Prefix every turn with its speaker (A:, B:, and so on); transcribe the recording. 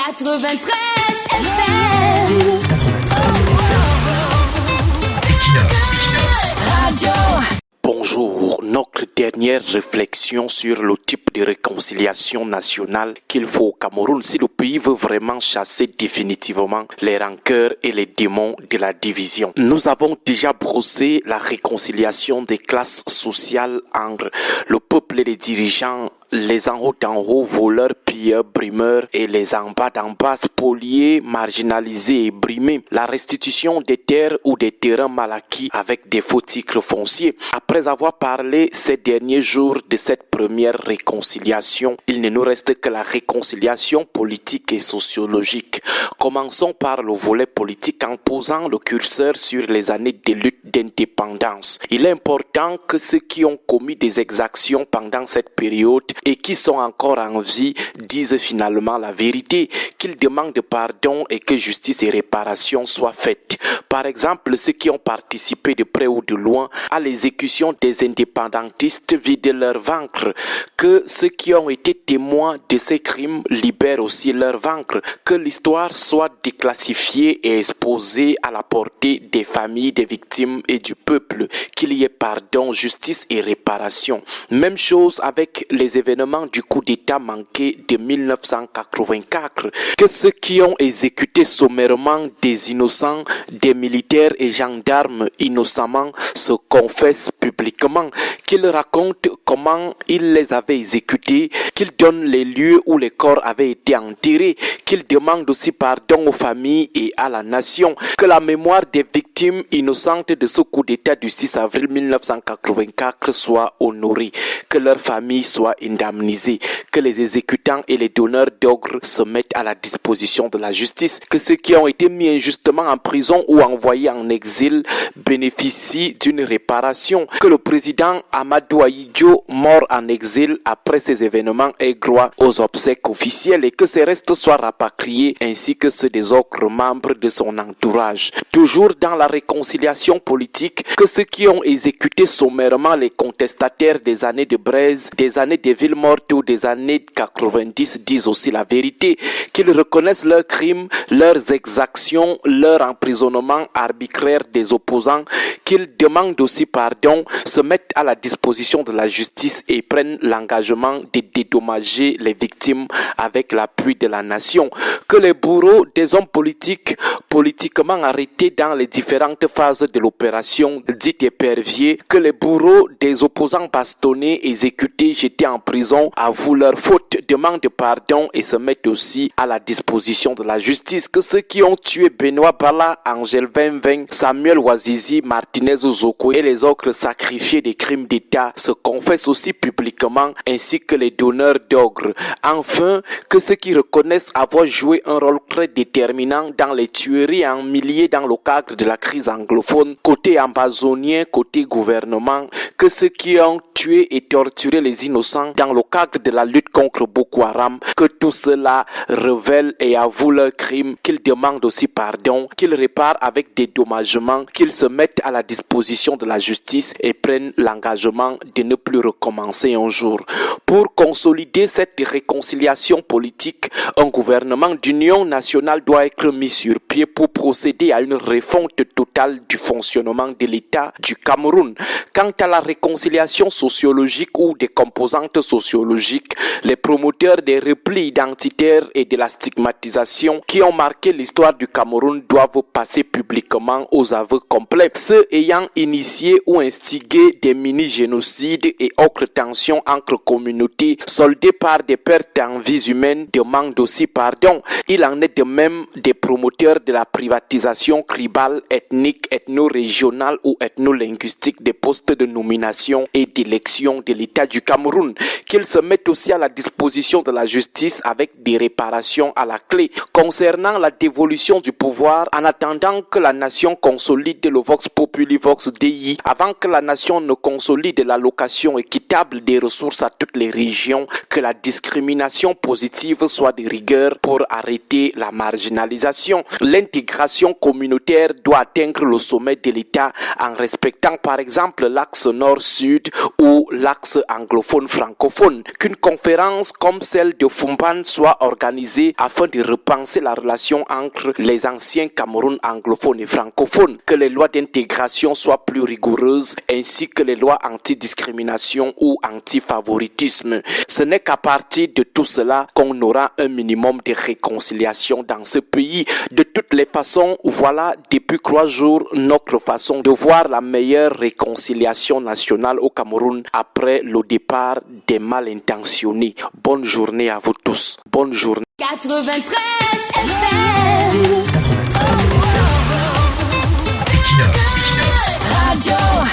A: 93 FM. Radio.
B: Bonjour, notre dernière réflexion sur le type de réconciliation nationale qu'il faut au Cameroun si le pays veut vraiment chasser définitivement les rancœurs et les démons de la division. Nous avons déjà brossé la réconciliation des classes sociales entre le peuple et les dirigeants, les en haut d'en haut, voleurs, pilleurs, brimeurs et les en bas d'en bas, spoliés, marginalisés et brimés. La restitution des terres ou des terrains mal acquis avec des faux titres fonciers. Après avoir parlé ces derniers jours de cette première réconciliation, il ne nous reste que la réconciliation politique et sociologique. Commençons par le volet politique en posant le curseur sur les années de lutte d'indépendance. Il est important que ceux qui ont commis des exactions pendant cette période et qui sont encore en vie disent finalement la vérité, qu'ils demandent pardon et que justice et réparation soient faites. Par exemple, ceux qui ont participé de près ou de loin à l'exécution des indépendantistes vident leur ventre, que ceux qui ont été témoins de ces crimes libèrent aussi leur ventre, que l'histoire soit déclassifiée et exposée à la portée des familles des victimes et du peuple, qu'il y ait pardon, justice et réparation. Même chose avec les événements du coup d'État manqué de 1984, que ceux qui ont exécuté sommairement des innocents, des militaires et gendarmes innocemment se confessent publiquement, qu'ils racontent comment ils les avaient exécutés, qu'ils donnent les lieux où les corps avaient été enterrés, qu'ils demandent aussi pardon aux familles et à la nation, que la mémoire des victimes innocentes de ce coup d'État du 6 avril 1984 soit honorée, que leurs familles soient indemnisées, que les exécutants et les donneurs d'ordre se mettent à la disposition de la justice, que ceux qui ont été mis injustement en prison ou envoyés en exil bénéficient d'une réparation, que le président Amadou Ahidjo, mort en exil après ces événements, ait droit aux obsèques officielles et que ses restes soient rapatriés ainsi que ceux des autres membres de son entourage. Toujours dans la réconciliation politique, que ceux qui ont exécuté sommairement les contestataires des années de Braise, des années des villes mortes ou des années 90 disent aussi la vérité, qu'ils reconnaissent leurs crimes, leurs exactions, leur emprisonnement arbitraire des opposants, qu'ils demandent aussi pardon, se mettent à la disposition de la justice et prennent l'engagement de dédommager les victimes avec l'appui de la nation, que les bourreaux des hommes politiquement arrêtés dans les différentes phases de l'opération dite épervier, que les bourreaux des opposants bastonnés, exécutés, jetés en prison, avouent leur faute, demandent pardon et se mettent aussi à la disposition de la justice, que ceux qui ont tué Benoît Bala, Angèle Venveng, Samuel Ouazizi, Martinez Zoko et les autres sacrifiés des crimes d'État se confessent aussi publiquement, ainsi que les donneurs d'ordre. Enfin, que ceux qui reconnaissent avoir joué un rôle très déterminant dans les tueries en milliers dans le cadre de la crise anglophone, côté amazonien, côté gouvernement, que ceux qui ont tué et torturé les innocents dans le cadre de la lutte contre Boko Haram, que tout cela révèle et avoue leurs crimes, qu'ils demandent aussi pardon, qu'ils réparent avec dédommagement, qu'ils se mettent à la disposition de la justice et prennent l'engagement de ne plus recommencer un jour. Pour consolider cette réconciliation politique, un gouvernement d'union nationale doit être mis sur pied pour procéder à une refonte totale du fonctionnement de l'État du Cameroun. Quant à la réconciliation sociologique ou des composantes sociologiques, les promoteurs des replis identitaires et de la stigmatisation qui ont marqué l'histoire du Cameroun doivent passer publiquement aux aveux complets. Ceux ayant initié ou instigé des mini-génocides et autres tensions entre communautés soldées par des pertes en vies humaines demandent aussi pardon. Il en est de même des promoteurs de la privatisation tribale, ethnique, ethno-régionale ou ethno-linguistique des postes de nomination et d'élection de l'État du Cameroun, qu'ils se mettent aussi à la disposition de la justice avec des réparations à la clé. Concernant la dévolution du pouvoir, en attendant que la nation consolide le Vox Populi Vox Dei, avant que la nation ne consolide l'allocation équitable des ressources à toutes les régions, que la discrimination positive soit de rigueur pour arrêter la marginalisation. l'intégration communautaire doit atteindre le sommet de l'État en respectant par exemple l'axe nord-sud ou l'axe anglophone-francophone. Qu'une conférence comme celle de Fumban soit organisée afin de repenser la relation entre les anciens Cameroun anglophones et francophones, que les lois d'intégration soient plus rigoureuses ainsi que les lois anti-discrimination ou anti-favoritisme. Ce n'est qu'à partir de tout cela qu'on aura un minimum de réconciliation dans ce pays. De toutes les façons, voilà depuis 3 jours notre façon de voir la meilleure réconciliation nationale au Cameroun après le départ des mal intentionnés. Bonne journée à vous tous. Bonne journée.
A: 93 FM.
C: 93 FM. Equinox. Radio.